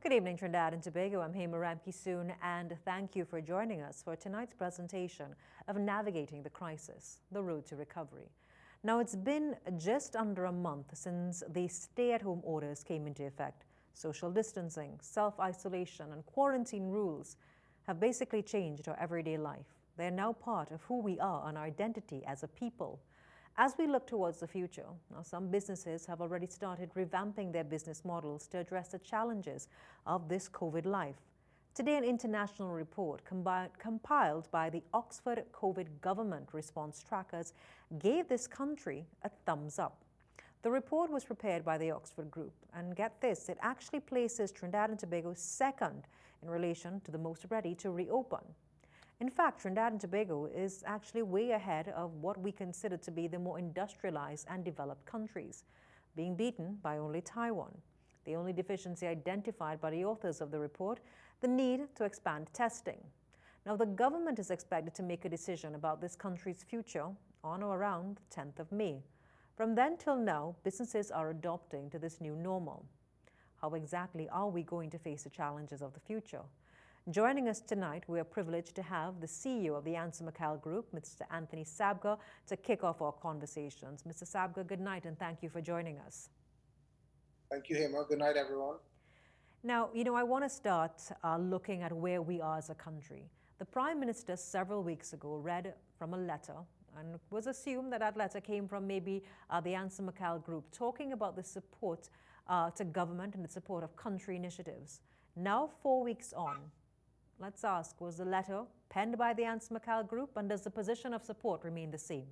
Good evening, Trinidad and Tobago. I'm Hema Ramki-Soon, and thank you for joining us for tonight's presentation of Navigating the Crisis, the Road to Recovery. Now, it's been just under a month since the stay-at-home orders came into effect. Social distancing, self-isolation, and quarantine rules have basically changed our everyday life. They are now part of who we are and our identity as a people. As we look towards the future, now some businesses have already started revamping their business models to address the challenges of this COVID life. Today, an international report compiled by the Oxford COVID Government Response Trackers gave this country a thumbs up. The report was prepared by the Oxford Group, and get this, it actually places Trinidad and Tobago second in relation to the most ready to reopen. In fact, Trinidad and Tobago is actually way ahead of what we consider to be the more industrialized and developed countries, being beaten by only Taiwan. The only deficiency identified by the authors of the report, the need to expand testing. Now, the government is expected to make a decision about this country's future on or around the 10th of May. From then till now, businesses are adopting to this new normal. How exactly are we going to face the challenges of the future? Joining us tonight, we are privileged to have the CEO of the Answer McCall Group, Mr. Anthony Sabga, to kick off our conversations. Mr. Sabga, good night and thank you for joining us. Thank you, Hema. Good night, everyone. Now, I want to start looking at where we are as a country. The Prime Minister several weeks ago read from a letter, and it was assumed that that letter came from maybe the Answer McCall Group, talking about the support to government and the support of country initiatives. Now, 4 weeks on, let's ask, was the letter penned by the Answer McCall Group, and does the position of support remain the same?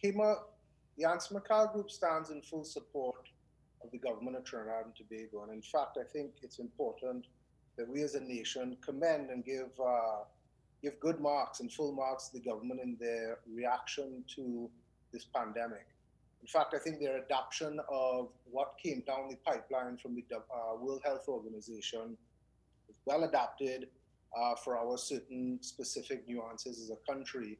Hema, the Answer McCall Group stands in full support of the government of Trinidad and Tobago. And in fact, I think it's important that we as a nation commend and give good marks and full marks to the government in their reaction to this pandemic. In fact, I think their adoption of what came down the pipeline from the World Health Organization is well adapted for our certain specific nuances as a country.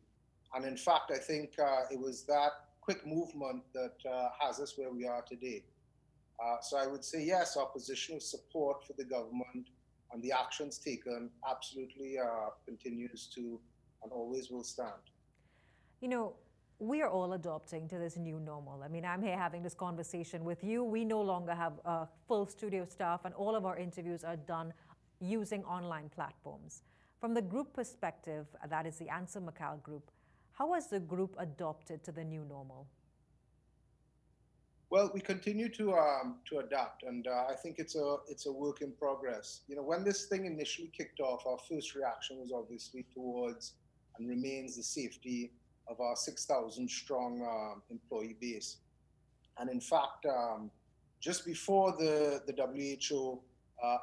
And in fact, I think it was that quick movement that has us where we are today. So I would say, yes, our position of support for the government and the actions taken absolutely continues to and always will stand. We are all adopting to this new normal. I mean, I'm here having this conversation with you. We no longer have full studio staff, and all of our interviews are done using online platforms. From the group perspective, that is the Answer McCall Group, how has the group adopted to the new normal? Well, we continue to adapt, and I think it's a work in progress. When this thing initially kicked off, our first reaction was obviously towards and remains the safety of our 6,000 strong employee base. And in fact, just before the WHO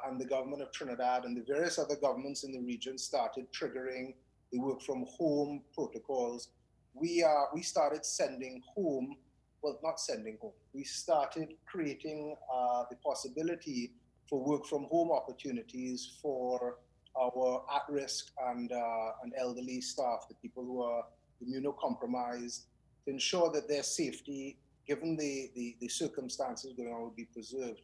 and the government of Trinidad and the various other governments in the region started triggering the work from home protocols, we started sending home, well, not sending home, we started creating the possibility for work from home opportunities for our at-risk and elderly staff, the people who are immunocompromised, to ensure that their safety, given the circumstances going on, would be preserved.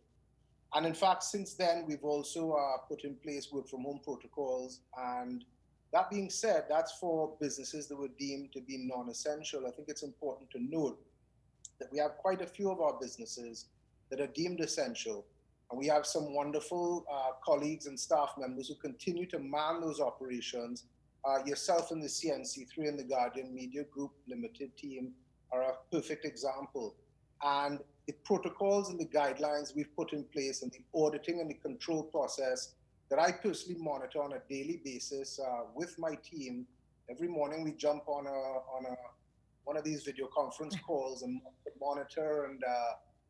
And in fact, since then, we've also put in place work from home protocols. And that being said, that's for businesses that were deemed to be non-essential. I think it's important to note that we have quite a few of our businesses that are deemed essential. And we have some wonderful colleagues and staff members who continue to man those operations. Yourself and the CNC3 and the Guardian Media Group Limited team are a perfect example. And the protocols and the guidelines we've put in place and the auditing and the control process that I personally monitor on a daily basis with my team. Every morning we jump on one of these video conference calls and monitor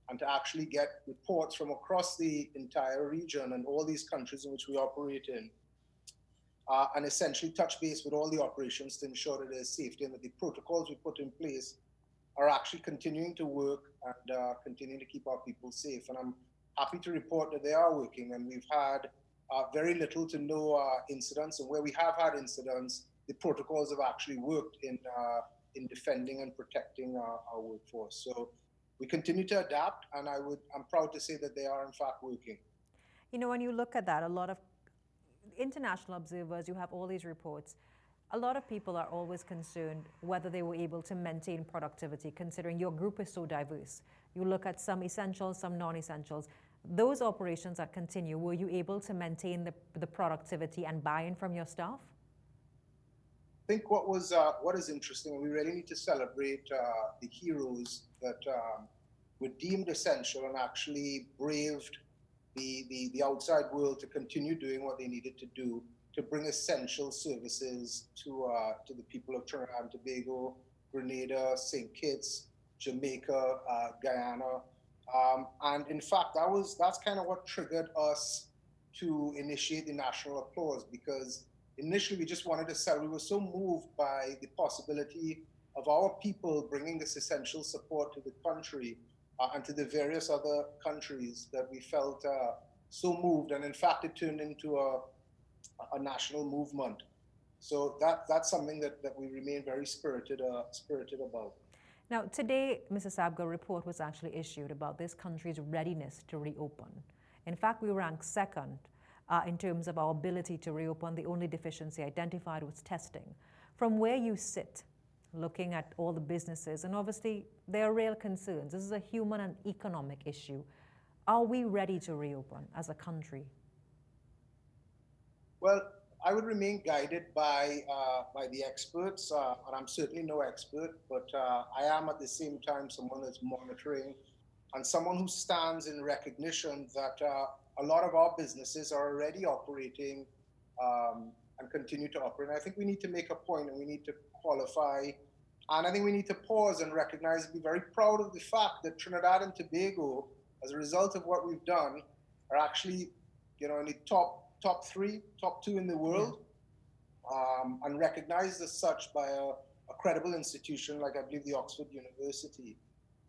and to actually get reports from across the entire region and all these countries in which we operate in. And essentially touch base with all the operations to ensure that there's safety and that the protocols we put in place are actually continuing to work and continuing to keep our people safe. And I'm happy to report that they are working, and we've had very little to no incidents. And where we have had incidents, the protocols have actually worked in defending and protecting our workforce. So we continue to adapt, and I'm proud to say that they are in fact working. You know, when you look at that, a lot of international observers, you have all these reports. A lot of people are always concerned whether they were able to maintain productivity, considering your group is so diverse. You look at some essentials, some non-essentials. Those operations that continue, were you able to maintain the productivity and buy-in from your staff? I think what is interesting, we really need to celebrate the heroes that were deemed essential and actually braved the outside world to continue doing what they needed to do to bring essential services to the people of Trinidad and Tobago, Grenada, St. Kitts, Jamaica, Guyana. And in fact, that's kind of what triggered us to initiate the national applause, because initially we just wanted to sell. We were so moved by the possibility of our people bringing this essential support to the country and to the various other countries that we felt so moved. And in fact, it turned into a national movement. So that's something that we remain very spirited about. Now, today, Mrs. Sabga, a report was actually issued about this country's readiness to reopen. In fact, we ranked second in terms of our ability to reopen. The only deficiency identified was testing. From where you sit, looking at all the businesses, and obviously there are real concerns. This is a human and economic issue. Are we ready to reopen as a country? Well, I would remain guided by the experts, and I'm certainly no expert, but I am at the same time someone that's monitoring and someone who stands in recognition that a lot of our businesses are already operating and continue to operate. And I think we need to make a point and we need to qualify. And I think we need to pause and recognize and be very proud of the fact that Trinidad and Tobago, as a result of what we've done, are actually, in the top three, top two in the world, and recognized as such by a credible institution like I believe the Oxford University.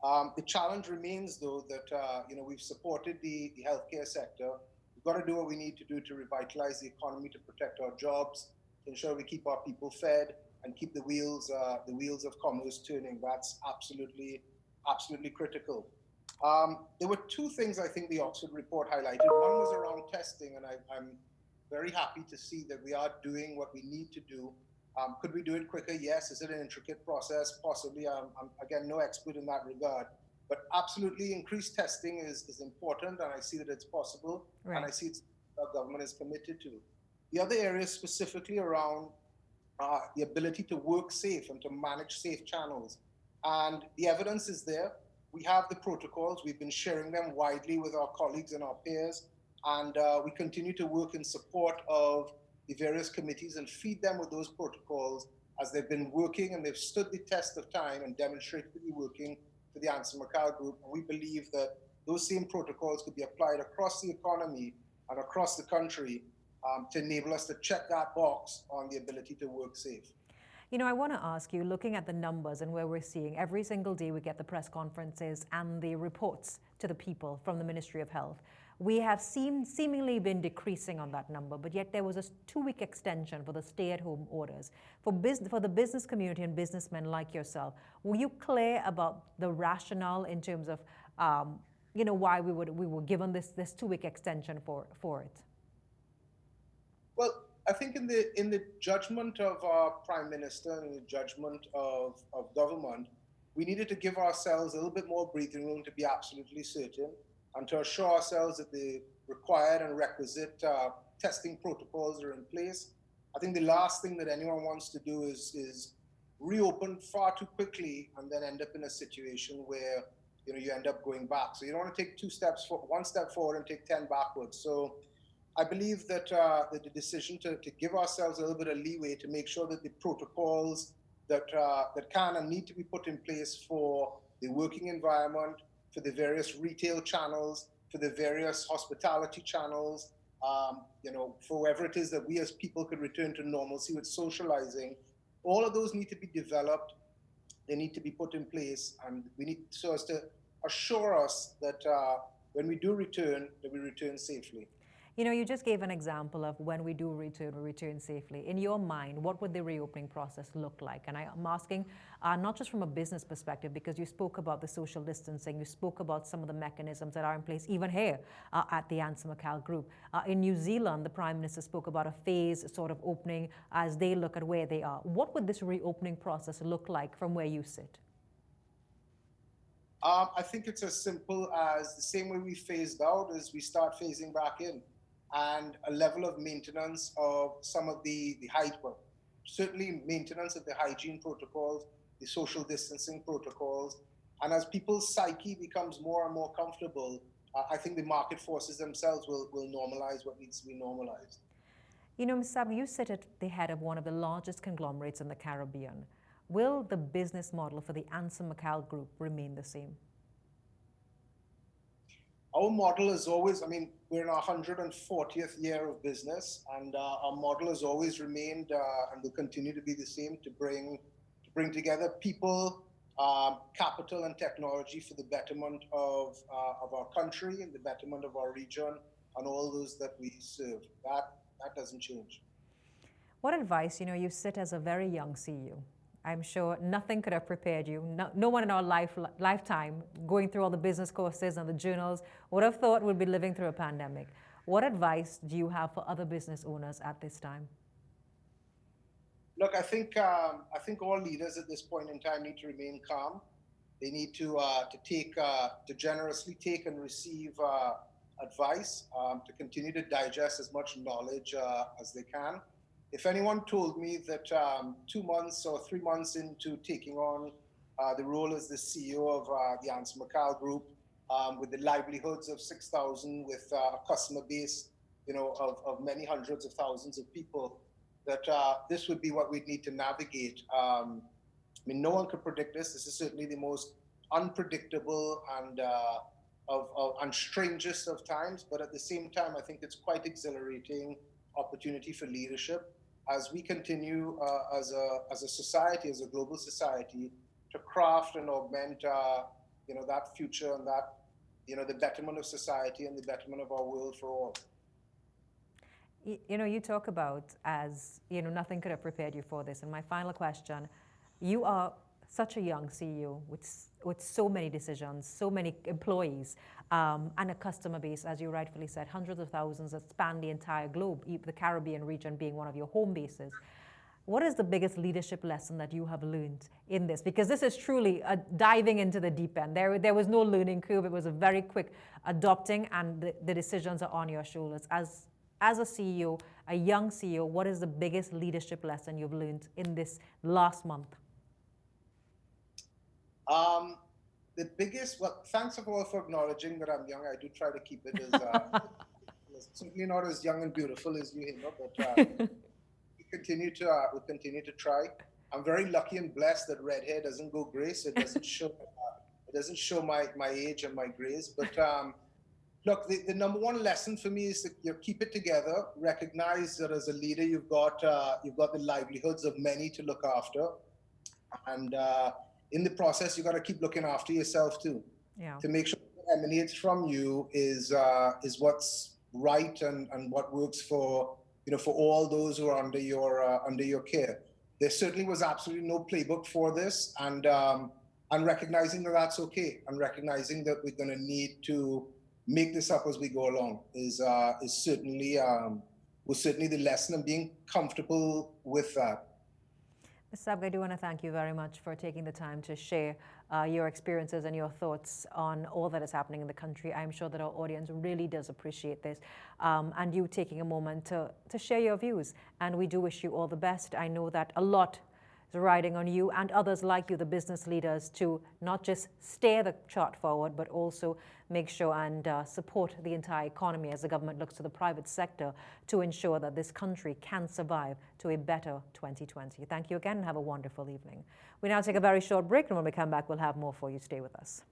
The challenge remains, though, that we've supported the healthcare sector. We've got to do what we need to do to revitalize the economy, to protect our jobs, to ensure we keep our people fed and keep the wheels of commerce turning. That's absolutely critical. There were two things I think the Oxford report highlighted. One was around testing, and I'm very happy to see that we are doing what we need to do. Could we do it quicker? Yes. Is it an intricate process? Possibly. I'm again, no expert in that regard. But absolutely, increased testing is important, and I see that it's possible, right. And I see it's our government is committed to. The other area specifically around the ability to work safe and to manage safe channels. And the evidence is there. We have the protocols. We've been sharing them widely with our colleagues and our peers. And we continue to work in support of the various committees and feed them with those protocols as they've been working and they've stood the test of time and demonstrated to be working for the Anson McCall Group. And we believe that those same protocols could be applied across the economy and across the country to enable us to check that box on the ability to work safe. I want to ask you, looking at the numbers and where we're seeing every single day we get the press conferences and the reports to the people from the Ministry of Health. We have seemingly been decreasing on that number, but yet there was a 2-week extension for the stay-at-home orders. For the business community and businessmen like yourself, were you clear about the rationale in terms of why we were given this 2-week extension for it? Well, I think in the judgment of our Prime Minister and the judgment of government, we needed to give ourselves a little bit more breathing room to be absolutely certain and to assure ourselves that the required and requisite testing protocols are in place. I think the last thing that anyone wants to do is reopen far too quickly and then end up in a situation where you end up going back. So you don't want to take one step forward and take 10 backwards. So I believe that the decision to give ourselves a little bit of leeway to make sure that the protocols that can and need to be put in place for the working environment, for the various retail channels, for the various hospitality channels, for wherever it is that we as people could return to normalcy with socializing, all of those need to be developed. They need to be put in place, and we need so as to assure us that when we do return, that we return safely. You know, you just gave an example of when we do return, we return safely. In your mind, what would the reopening process look like? And I'm asking not just from a business perspective, because you spoke about the social distancing, you spoke about some of the mechanisms that are in place, even here at the Anson McCall Group. In New Zealand, the Prime Minister spoke about a phase sort of opening as they look at where they are. What would this reopening process look like from where you sit? I think it's as simple as the same way we phased out as we start phasing back in, and a level of maintenance of some of the well, certainly maintenance of the hygiene protocols, the social distancing protocols, and as people's psyche becomes more and more comfortable, I think the market forces themselves will normalize what needs to be normalized. You know, Ms. Sab, you sit at the head of one of the largest conglomerates in the Caribbean. Will the business model for the Anson McCall Group remain the same? Our model is always, I mean, we're in our 140th year of business, and our model has always remained and will continue to be the same, to bring together people, capital, and technology for the betterment of our country and the betterment of our region and all those that we serve. That doesn't change. What advice, you know, you sit as a very young CEO. I'm sure nothing could have prepared you. No one in our lifetime, going through all the business courses and the journals, would have thought we'd be living through a pandemic. What advice do you have for other business owners at this time? Look, I think all leaders at this point in time need to remain calm. They need to generously take and receive advice, to continue to digest as much knowledge as they can. If anyone told me that 2 months or 3 months into taking on the role as the CEO of the Anson McCall Group, with the livelihoods of 6,000, with a customer base, you know, of many hundreds of thousands of people, that this would be what we'd need to navigate. I mean, no one could predict this. This is certainly the most unpredictable and strangest of times, but at the same time, I think it's quite exhilarating opportunity for leadership as we continue as a society, as a global society, to craft and augment, you know, that future and that, you know, the betterment of society and the betterment of our world for all. You know, you talk about, as you know, nothing could have prepared you for this. And my final question, you are such a young CEO with so many decisions, so many employees, and a customer base, as you rightfully said, hundreds of thousands that span the entire globe, the Caribbean region being one of your home bases. What is the biggest leadership lesson that you have learned in this? Because this is truly a diving into the deep end. There was no learning curve. It was a very quick adopting, and the decisions are on your shoulders. As a CEO, a young CEO, what is the biggest leadership lesson you've learned in this last month? The biggest, well, thanks of all for acknowledging that I'm young. I do try to keep it as certainly not as young and beautiful as you, but we continue to try. I'm very lucky and blessed that red hair doesn't go gray, so it doesn't show my age and my grays. But look, the number one lesson for me is that you keep it together. Recognize that as a leader, you've got the livelihoods of many to look after, and in the process, you got to keep looking after yourself too. Yeah. To make sure what emanates from you is what's right and what works for, you know, for all those who are under your care. There certainly was absolutely no playbook for this, and recognizing that that's okay, and recognizing that we're going to need to make this up as we go along is certainly the lesson, and being comfortable with that. Ms. Sabga, I do want to thank you very much for taking the time to share your experiences and your thoughts on all that is happening in the country. I'm sure that our audience really does appreciate this, and you taking a moment to share your views. And we do wish you all the best. I know that a lot is riding on you and others like you, the business leaders, to not just steer the chart forward, but also make sure and support the entire economy as the government looks to the private sector to ensure that this country can survive to a better 2020. Thank you again and have a wonderful evening. We now take a very short break, and when we come back, we'll have more for you. Stay with us.